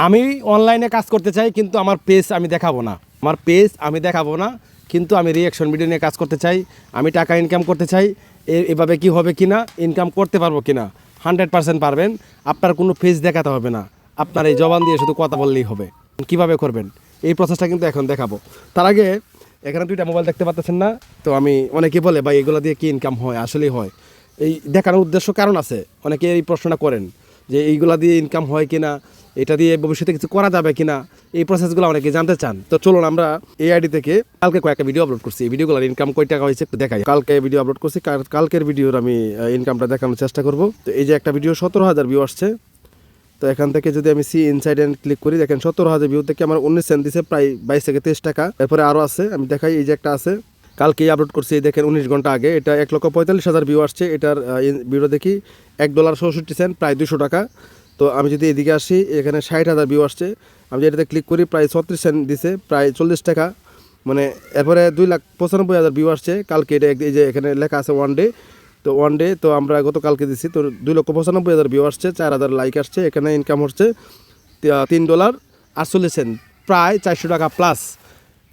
আমি অনলাইনে কাজ করতে চাই কিন্তু আমার পেজ আমি দেখাবো না কিন্তু আমি রিঅ্যাকশন ভিডিও নিয়ে কাজ করতে চাই, আমি টাকা ইনকাম করতে চাই। এভাবে কি হবে কি না, ইনকাম করতে পারবো কি না, 100% পারবেন। আপনার কোনো পেজ দেখাতে হবে না, আপনার এই জবান দিয়ে শুধু কথা বললেই হবে। কিভাবে করবেন এই প্রসেসটা কিন্তু এখন দেখাবো। তার আগে এখানে দুইটা মোবাইল দেখতে পাচ্ছেন না, তো আমি অনেকে বলে ভাই এগুলো দিয়ে কি ইনকাম হয়, আসলেই হয়। এই দেখানোর উদ্দেশ্য কারণ আছে, অনেকে এই প্রশ্নটা করেন যে এইগুলা দিয়ে ইনকাম হয় কিনা, এটা দিয়ে ভবিষ্যতে কিছু করা যাবে কিনা, এই প্রসেসগুলো অনেকে জানতে চান। তো চলুন আমরা এই আইডি থেকে কালকে কয়েকটা ভিডিও আপলোড করছি, এই ভিডিওগুলোর ইনকাম কয় টাকা হয়েছে একটু দেখাই। কালকে ভিডিও আপলোড করছি, কালকের ভিডিওর আমি ইনকামটা দেখানোর চেষ্টা করব। তো এই যে একটা ভিডিও 17,000 ভিউ আসছে। তো এখান থেকে যদি আমি সি ইনসাইড এন্ড ক্লিক করি, দেখেন 17,000 ভিউ থেকে আমার 19 সেন্ট দিছে, প্রায় 22 থেকে 23 টাকা। এরপরে আরও আছে, আমি দেখাই। এই যে একটা আছে, কালকেই আপলোড করছি, দেখেন 19 ঘন্টা আগে, এটা 1,45,000 ভিউ আসছে। এটার ভিডিও দেখি $1.64, প্রায় 200 টাকা। তো আমি যদি এদিকে আসি, এখানে 60,000 ভিউ আসছে। আমি যেটাতে ক্লিক করি, প্রায় 36 সেন্ট দিছে, প্রায় 40 টাকা। মানে এরপরে 2,95,000 ভিউ আসছে কালকে। এটা এই যে এখানে লেখা আছে ওয়ান ডে, তো ওয়ান ডে তো আমরা গতকালকে দিচ্ছি। তো 2,95,000 ভিউ আসছে, 4,000 লাইক আসছে। এখানে ইনকাম হচ্ছে $3.48, প্রায় 400 টাকা প্লাস।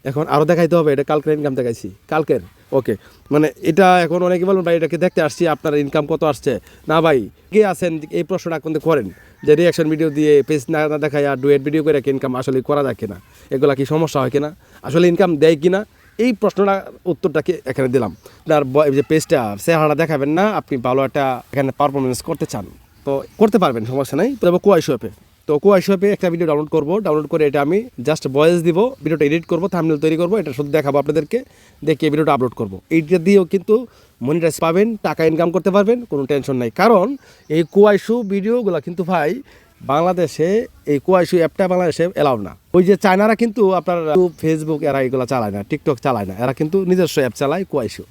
এখন আরও দেখাইতে হবে, এটা কালকের ইনকাম দেখাইছি, কালকের। ওকে, মানে এটা এখন অনেকে বলবেন ভাই এটাকে দেখতে আসছি, আপনার ইনকাম কত আসছে না ভাই, কে আছেন এই প্রশ্নটা কিন্তু করেন যে রিয়াকশন ভিডিও দিয়ে পেজ না দেখায় আর ডুয়েট ভিডিও করে ইনকাম আসলে করা যায় কিনা, এগুলা কি সমস্যা হয় কিনা, আসলে ইনকাম দেয় কিনা, এই প্রশ্নটা উত্তরটাকে এখানে দিলাম। আপনার যে পেজটা চেহারাটা দেখাবেন না, আপনি ভালো একটা এখানে পারফরমেন্স করতে চান তো করতে পারবেন, সমস্যা নেই। তবে কোয়াইশ অ্যাপে, তো কোয়াইশ অ্যাপে একটা ভিডিও ডাউনলোড করে এটা আমি জাস্ট ভয়েস দিব, ভিডিওটা এডিট করবো, থাম্বনেল তৈরি করবো, এটা শুধু দেখাবো আপনাদেরকে, দেখে ভিডিওটা আপলোড করবো। এইটা দিয়েও কিন্তু মনিটাইজ পাবেন, টাকা ইনকাম করতে পারবেন, কোনো টেনশন নাই। কারণ এই কোয়াইশু ভিডিওগুলো কিন্তু ভাই বাংলাদেশে, এই কোয়াইশু অ্যাপটা বাংলাদেশে এলাও না। ওই যে চায়নারা কিন্তু আপনার ফেসবুক এরা এগুলো চালায় না, টিকটক চালায় না, এরা কিন্তু নিজস্ব অ্যাপ চালায় কোয়াইশু।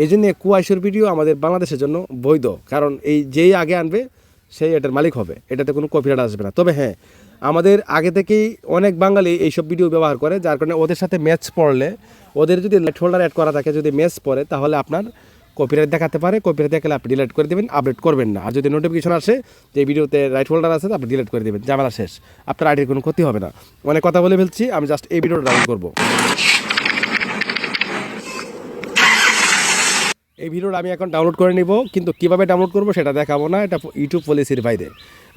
এই জন্য কোয়াইশুর ভিডিও আমাদের বাংলাদেশের জন্য বৈধ, কারণ এই যেই আগে আনবে সেই এটার মালিক হবে, এটাতে কোনো কপিরাইট আসবে না। তবে হ্যাঁ, আমাদের আগে থেকেই অনেক বাঙালি এইসব ভিডিও ব্যবহার করে, যার কারণে ওদের সাথে ম্যাচ পড়লে, ওদের যদি লাইট হোল্ডার অ্যাড করা থাকে, যদি ম্যাচ পড়ে, তাহলে আপনার কপিরাইট দেখাতে পারে। কপিরাইট দেখালে আপনি ডিলিট করে দেবেন, আপডেট করবেন না। আর যদি নোটিফিকেশন আসে যে ভিডিওতে রাইট হোল্ডার আছে, আপনি ডিলিট করে দেবেন, ঝামেলা শেষ, আপনার আইডির কোনো ক্ষতি হবে না। অনেক কথা বলে ফেলছি, আমি জাস্ট এই ভিডিওটা ডাউনলোড করবো। এই ভিডিওটা আমি এখন ডাউনলোড করে নিব, কিন্তু কিভাবে ডাউনলোড করব সেটা দেখাবো না, এটা ইউটিউব পলিসির বাইরে।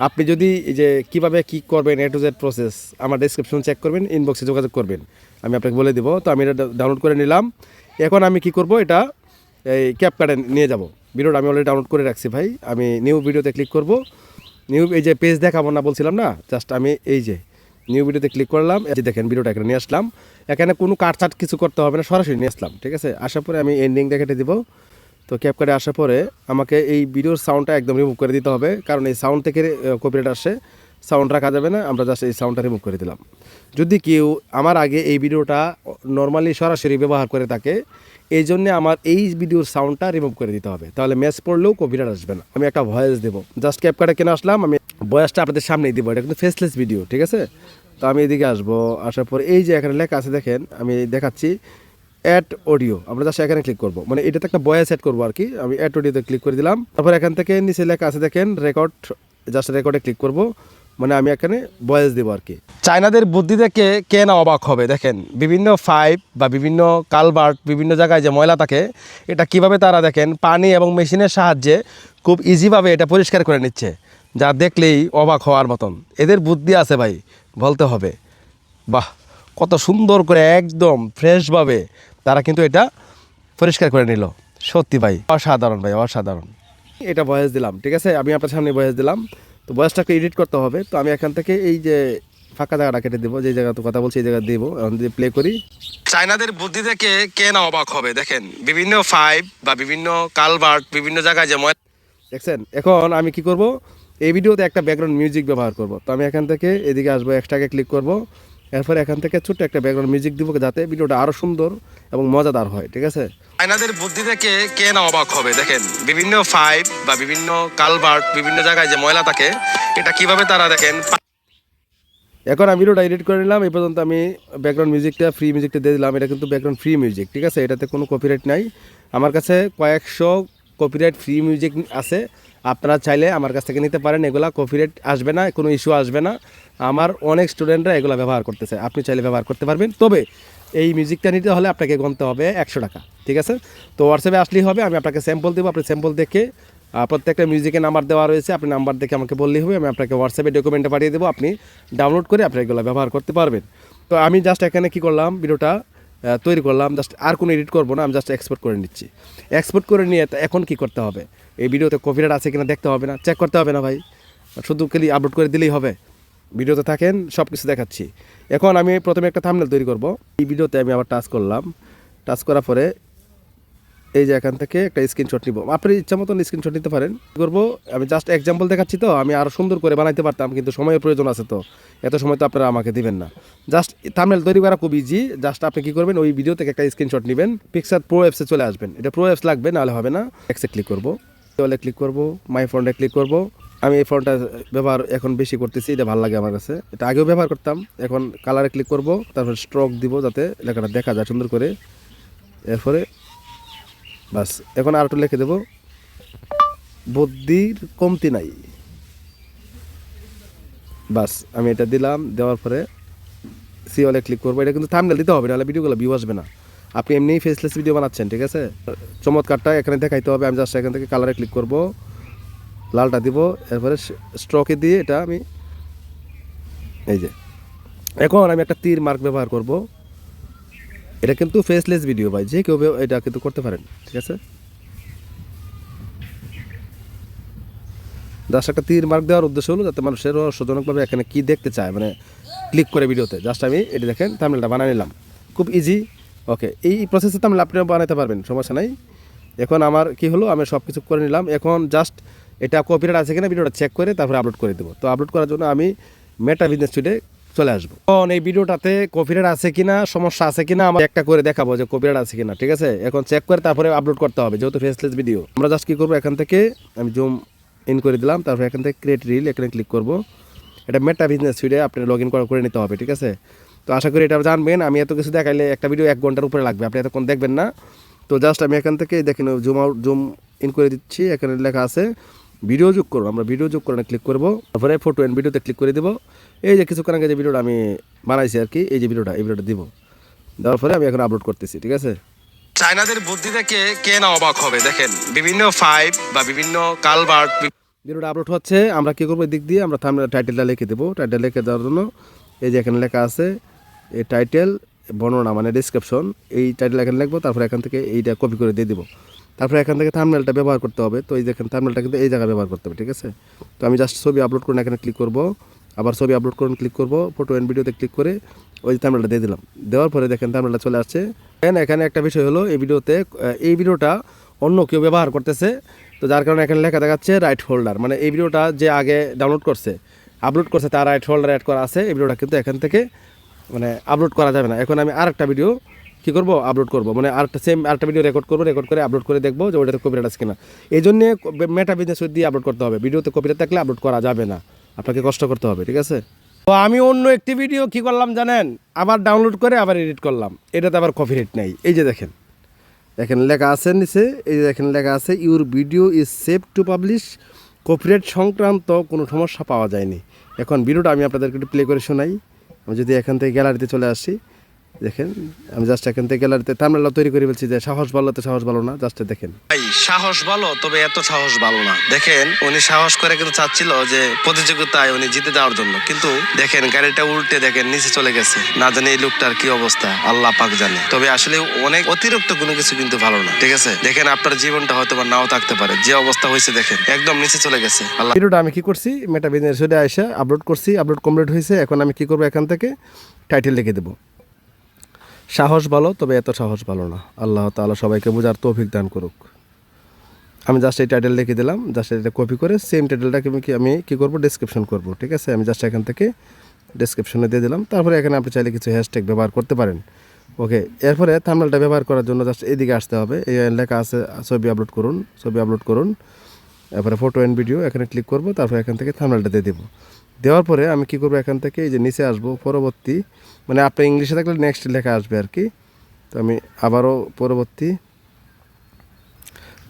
আপনি যদি এই যে কীভাবে কী করবেন এ টু জেড প্রসেস, আমার ডেসক্রিপশন চেক করবেন, ইনবক্সে যোগাযোগ করবেন, আমি আপনাকে বলে দিব। তো আমি এটা ডাউনলোড করে নিলাম। এখন আমি কি করব, এটা এই ক্যাপকাটে নিয়ে যাব। ভিডিওটা আমি অলরেডি ডাউনলোড করে রাখছি ভাই। আমি নিউ ভিডিওতে ক্লিক করব। নিউ, এই যে পেজ দেখাবো না বলছিলাম না, জাস্ট আমি এই যে নিউ ভিডিওতে ক্লিক করলাম। এই যে দেখেন ভিডিওটা এখানে নিয়ে আসলাম। এখানে কোনো কাটছাট কিছু করতে হবে না, সরাসরি নিয়ে আসলাম, ঠিক আছে। আসার পরে আমি এন্ডিং দেখাতে দিব। তো ক্যাপকাটে আসার পরে আমাকে এই ভিডিওর সাউন্ডটা একদম রিমুভ করে দিতে হবে, কারণ এই সাউন্ড থেকে কপিরাইট আসে, সাউন্ড রাখা যাবে না। আমরা জাস্ট এই সাউন্ডটা রিমুভ করে দিলাম। যদি কেউ আমার আগে এই ভিডিওটা নর্মালি সরাসরি ব্যবহার করে থাকে, এই জন্যে আমার এই ভিডিওর সাউন্ডটা রিমুভ করে দিতে হবে, তাহলে ম্যাচ পড়লেও কপিরাইট আসবে না। আমি একটা ভয়েস দেবো, জাস্ট ক্যাপকাটে কেন আসলাম, আমি ভয়েসটা আপনাদের সামনেই দিব। এটা কিন্তু ফেসলেস ভিডিও, ঠিক আছে। তো আমি এদিকে আসবো, আসার পর এই যে এখানে লেখা আছে দেখেন, আমি দেখাচ্ছি অ্যাড অডিও। আমরা জাস্ট এখানে ক্লিক করবো, মানে এটাতে একটা ভয়েস অ্যাড করবো আর কি। আমি অ্যাড অডিওতে ক্লিক করে দিলাম। তারপর এখান থেকে নিচে লেখা আছে দেখেন রেকর্ড, জাস্ট রেকর্ডে ক্লিক করব, মানে আমি এখানে ভয়েস দেবো আর কি। চায়নাদের বুদ্ধি দেখে কে না অবাক হবে, দেখেন বিভিন্ন পাইপ বা বিভিন্ন কালভার্ট, বিভিন্ন জায়গায় যে ময়লা থাকে, এটা কিভাবে তারা দেখেন পানি এবং মেশিনের সাহায্যে খুব ইজিভাবে এটা পরিষ্কার করে নিচ্ছে, যা দেখলেই অবাক হওয়ার মতন। এদের বুদ্ধি আছে ভাই, বলতে হবে। বাহ, কত সুন্দর করে একদম ফ্রেশভাবে তারা কিন্তু এটা পরিষ্কার করে নিল। সত্যি ভাই অসাধারণ, ভাই অসাধারণ। এটা ভয়েস দিলাম, ঠিক আছে, আমি আপনার সামনে ভয়েস দিলাম। তো ভয়েসটাকে এডিট করতে হবে। তো আমি এখান থেকে এই যে ফাঁকা জায়গাটা কেটে দেবো, যে জায়গাতে কথা বলছি এই জায়গা দিব। এখন যদি প্লে করি, চায়নাদের বুদ্ধি দেখে কে না অবাক হবে, দেখেন বিভিন্ন পাইপ বা বিভিন্ন কালভার্ট, বিভিন্ন জায়গায় যে দেখছেন। এখন আমি কি করব, এই ভিডিওতে একটা ব্যাকগ্রাউন্ড মিউজিক ব্যবহার করব। তো আমি এখান থেকে এদিকে আসবো, এক্সট্রাকে ক্লিক করব। এরপরে এখান থেকে ছোট্ট একটা ব্যাকগ্রাউন্ড মিউজিক দিব, যাতে ভিডিওটা আরও সুন্দর এবং মজাদার হয়, ঠিক আছে। চায়নাদের বুদ্ধি দেখে কে না অবাক হবে, দেখেন বিভিন্ন পাইপ বা বিভিন্ন কালভার্ট, বিভিন্ন জায়গায় যে ময়লা থাকে, এটা কিভাবে তারা দেখেন। এখন আমি ভিডিওটা এডিট করে নিলাম। এই পর্যন্ত আমি ব্যাকগ্রাউন্ড মিউজিকটা, ফ্রি মিউজিকটা দিয়ে দিলাম। এটা কিন্তু ব্যাকগ্রাউন্ড ফ্রি মিউজিক, ঠিক আছে, এটাতে কোনো কপিরাইট নাই। আমার কাছে কয়েকশো কপিরাইট ফ্রি মিউজিক আছে, আপনারা চাইলে আমার কাছ থেকে নিতে পারেন। এগুলা কপিরাইট আসবে না, কোনো ইস্যু আসবে না। আমার অনেক স্টুডেন্টরা এগুলো ব্যবহার করতেছে, আপনি চাইলে ব্যবহার করতে পারবেন। তবে এই মিউজিকটা নিতে হলে আপনাকে গুনতে হবে 100 টাকা, ঠিক আছে? তো হোয়াটসঅ্যাপে আসলেই হবে, আমি আপনাকে স্যাম্পল দেবো, আপনি স্যাম্পল দেখে প্রত্যেকটা মিউজিকের নাম্বার দেওয়া রয়েছে, আপনি নাম্বার দেখে আমাকে বললেই হবে, আমি আপনাকে হোয়াটসঅ্যাপে ডকুমেন্টটা পাঠিয়ে দেবো, আপনি ডাউনলোড করে আপনি এগুলো ব্যবহার করতে পারবেন। তো আমি জাস্ট এখানে কী করলাম, ভিডিওটা তৈরি করলাম, জাস্ট আর কোনো এডিট করবো না, আমি জাস্ট এক্সপোর্ট করে নিচ্ছি। এক্সপোর্ট করে নিয়ে এখন কি করতে হবে, এই ভিডিওতে কপিরাইট আছে কিনা দেখতে হবে না, চেক করতে হবে না ভাই, শুধু খালি আপলোড করে দিলেই হবে। ভিডিওতে থাকেন, সব কিছু দেখাচ্ছি। এখন আমি প্রথমে একটা থাম্বনেল তৈরি করব। এই ভিডিওতে আমি আবার টাচ করলাম, টাচ করার পরে এই যে এখান থেকে একটা স্ক্রিনশট নিব, আপনি ইচ্ছা মতন স্ক্রিনশট নিতে পারেন। করবো আমি জাস্ট এক্সাম্পল দেখাচ্ছি, তো আমি আরও সুন্দর করে বানাইতে পারতাম, কিন্তু সময়ের প্রয়োজন আছে, তো এত সময় তো আপনারা আমাকে দিবেন না। জাস্ট থাম্বনেল তৈরি করা খুব ইজি। জাস্ট আপনি কী করবেন, ওই ভিডিও থেকে একটা স্ক্রিনশট নেবেন, পিকচার প্রো অ্যাপসে চলে আসবেন। এটা প্রো অ্যাপস লাগবে, নাহলে হবে না। এক্সে ক্লিক করবো, ওয়ালে ক্লিক করবো, মাই ফন্টে ক্লিক করবো। আমি এই ফন্টটা ব্যবহার এখন বেশি করতেছি, এটা ভালো লাগে আমার কাছে, এটা আগেও ব্যবহার করতাম। এখন কালারে ক্লিক করব, তারপর স্ট্রোক দিব যাতে লেখাটা দেখা যায় সুন্দর করে। এরপরে বাস, এখন আর একটু লিখে দেবো, বুদ্ধির কমতি নাই। বাস, আমি এটা দিলাম, দেওয়ার পরে সি ওয়ালে ক্লিক করবো। এটা কিন্তু থাম্বনেল দিতে হবে, নাহলে ভিডিওগুলো ভিউ আসবে না। আপনি এমনিই ফেসলেস ভিডিও বানাচ্ছেন, ঠিক আছে? চমৎকারটা এখানে দেখাইতে হবে। আমি জাস্ট এখান থেকে কালারে ক্লিক করব, লালটা দিব, এরপরে স্ট্রোকে দিয়ে এটা আমি এই যে এখন আমি একটা তীর মার্ক ব্যবহার করব। এটা কিন্তু ফেসলেস ভিডিও ভাই, যে কেউ এটা কিন্তু করতে পারেন, ঠিক আছে? জাস্ট একটা তীর মার্ক দেওয়ার উদ্দেশ্য হলো যাতে মানুষের রহস্যজনকভাবে এখানে কী দেখতে চায়, মানে ক্লিক করে ভিডিওতে। জাস্ট আমি এটা দেখেন থাম্বনেলটা বানিয়ে নিলাম, খুব ইজি। ওকে, এই প্রসেসে থাম্বনেল আপনিও বানাতে পারবেন, সমস্যা নাই। এখন আমার কি হলো, আমি সব কিছু করে নিলাম। এখন জাস্ট এটা কপিরাইট আছে কিনা ভিডিওটা চেক করে তারপরে আপলোড করে দেবো। তো আপলোড করার জন্য আমি মেটা বিজনেস স্টুডিওতে চলে আসবো। এখন এই ভিডিওটাতে কপিরাইট আছে কিনা, সমস্যা আছে কিনা আমরা একটা করে দেখাবো যে কপিরাইট আছে কিনা, ঠিক আছে? এখন চেক করে তারপরে আপলোড করতে হবে, যেহেতু ফেসলেস ভিডিও। আমরা জাস্ট কী করবো, এখান থেকে আমি জুম ইন করে দিলাম, তারপরে এখান থেকে ক্রিয়েট রিল এখানে ক্লিক করব। এটা মেটা বিজনেস স্টুডিও আপনার লগ ইন করে নিতে হবে, ঠিক আছে? তো আশা করি এটা জানবেন। আমি এত কিছু দেখাইলে একটা ভিডিও 1 ঘন্টার উপরে লাগবে, আপনি এতক্ষণ দেখবেন না। তো জাস্ট আমি এখান থেকে দেখেন জুম ইন করে দিচ্ছি, এখানে লেখা আছে ভিডিও যোগ করুন। আমরা ভিডিও যোগ করে ক্লিক করবো, তারপরে ফটো এন্ড ভিডিওতে ক্লিক করে দেবো। এই যে কিছুক্ষণ আগে যে ভিডিওটা আমি বানাইছি আর কি, এই যে এই ভিডিওটা দিব, দেওয়ার পরে আমি এখন আপলোড করতেছি, ঠিক আছে? চায়নাদের বুদ্ধি দেখে কে না অবাক হবে, দেখেন বিভিন্ন ফাইভ বা বিভিন্ন কালভার্ট ভিডিওটা আপলোড হচ্ছে। আমরা কী করবো, দিক দিয়ে আমরা টাইটেলটা লিখে দেবো। টাইটেল লিখে দেওয়ার জন্য এই যে এখানে লেখা আছে এই টাইটেল বর্ণনা মানে ডিসক্রিপশন, এই টাইটেল এখানে লিখবো। তারপরে এখান থেকে এইটা কপি করে দিয়ে দিব। তারপরে এখান থেকে থাম্বনেলটা ব্যবহার করতে হবে। তো এই দেখেন থাম্বনেলটা কিন্তু এই জায়গায় ব্যবহার করতে হবে, ঠিক আছে? তো আমি জাস্ট ছবি আপলোড করুন এখানে ক্লিক করব, আবার ছবি আপলোড করুন ক্লিক করব, ফটো এন্ড ভিডিওতে ক্লিক করে ওই থাম্বনেলটা দিয়ে দিলাম। দেওয়ার পরে দেখেন থাম্বনেলটা চলে আসছে। এখানে একটা বিষয় হলো, এই ভিডিওটা অন্য কেউ ব্যবহার করতেছে, তো যার কারণে এখানে লেখা দেখাচ্ছে রাইট হোল্ডার, মানে এই ভিডিওটা যে আগে ডাউনলোড করছে আপলোড করছে তার রাইট হোল্ডার অ্যাড করা আছে। এই ভিডিওটা কিন্তু এখান থেকে মানে আপলোড করা যাবে না। এখন আমি আরেকটা ভিডিও কী করবো, আপলোড করবো, মানে আরেকটা ভিডিও রেকর্ড করে আপলোড করে দেখবো যে ওইটাতে কপিরাইট আছে কিনা। এই জন্যে মেটা বিজনেস দিয়ে আপলোড করতে হবে, ভিডিওতে কপিরাইট থাকলে আপলোড করা যাবে না, আপনাকে কষ্ট করতে হবে, ঠিক আছে? তো আমি অন্য একটি ভিডিও কী করলাম জানেন, আবার ডাউনলোড করে আবার এডিট করলাম, এটাতে আবার কপিরাইট নেই। এই যে দেখেন লেখা আছে নিচে, এই যে দেখেন লেখা আছে your video is save to publish, copyright সংক্রান্ত কোনো সমস্যা পাওয়া যায়নি। এখন ভিডিওটা আমি আপনাদেরকে একটু প্লে করে শোনাই। আমি যদি এখান থেকে গ্যালারিতে চলে আসি, দেখেন আমি জাস্ট এখান থেকে গ্যালারিতে থাম্বনেলটা তৈরি করে বলছি যে সাহস ভালো তো সাহস ভালো না, জাস্ট দেখেন ভাই সাহস ভালো তবে এত সাহস ভালো না। দেখেন উনি সাহস করে কিন্তু চাচ্ছিল যে প্রতিযোগিতায় উনি জিতে যাওয়ার জন্য, কিন্তু দেখেন গাড়িটা উল্টে দেখেন নিচে চলে গেছে। না জানি এই লোকটার কি অবস্থা আল্লাহ পাক জানে। তবে আসলে অনেক অতিরিক্ত কোনো কিছু কিন্তু ভালো না, ঠিক আছে? দেখেন আপনার জীবনটা হয়তো বা নাও থাকতে পারে, যে অবস্থা হয়েছে দেখেন একদম নিচে চলে গেছে। আল্লাহ ভিডিওটা আমি কি করছি, মেটা বিজনেস স্টুডিও এসে আপলোড করছি, আপলোড কমপ্লিট হয়েছে। এখন আমি কি করবো, এখান থেকে টাইটেল লিখে দেবো সাহস ভালো তবে এত সাহস ভালো না। আল্লাহ তাআলা সবাইকে বোঝার তৌফিক দান করুক। আমি জাস্ট এই টাইটেল লিখে দিলাম, জাস্ট এটা কপি করে সেম টাইটেলটাকে আমি কী করবো, ডেসক্রিপশন করব, ঠিক আছে? আমি জাস্ট এখান থেকে ডেসক্রিপশনে দিয়ে দিলাম। তারপরে এখানে আপনি চাইলে কিছু হ্যাশট্যাগ ব্যবহার করতে পারেন। ওকে, এরপরে থাম্বনেলটা ব্যবহার করার জন্য জাস্ট এদিকে আসতে হবে। এই লেখা আছে ছবি আপলোড করুন, এরপরে ফটো অ্যান্ড ভিডিও এখানে ক্লিক করব। তারপরে এখান থেকে থাম্বনেলটা দিয়ে দেবো। দেওয়ার পরে আমি কী করবো, এখান থেকে এই যে নিচে আসবো পরবর্তী, মানে আপনি ইংলিশে থাকলে নেক্সট লেখা আসবে আর কি। তো আমি আবারও পরবর্তী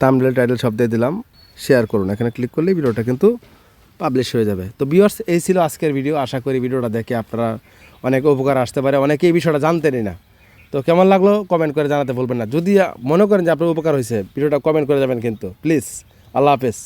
থাম্বনেল টাইটেল সব দিয়ে দিলাম, শেয়ার করুন, এখানে ক্লিক করলেই ভিডিওটা কিন্তু পাবলিশ হয়ে যাবে। তো ভিউয়ার্স, এই ছিল আজকের ভিডিও। আশা করি ভিডিওটা দেখে আপনারা অনেক উপকার আসতে পারে, অনেকে এই বিষয়টা জানতেনই না। তো কেমন লাগলো কমেন্ট করে জানাতে ভুলবেন না। যদি মনে করেন যে আপনার উপকার হয়েছে, ভিডিওটা কমেন্ট করে যাবেন কিন্তু প্লিজ। আল্লাহ হাফেজ।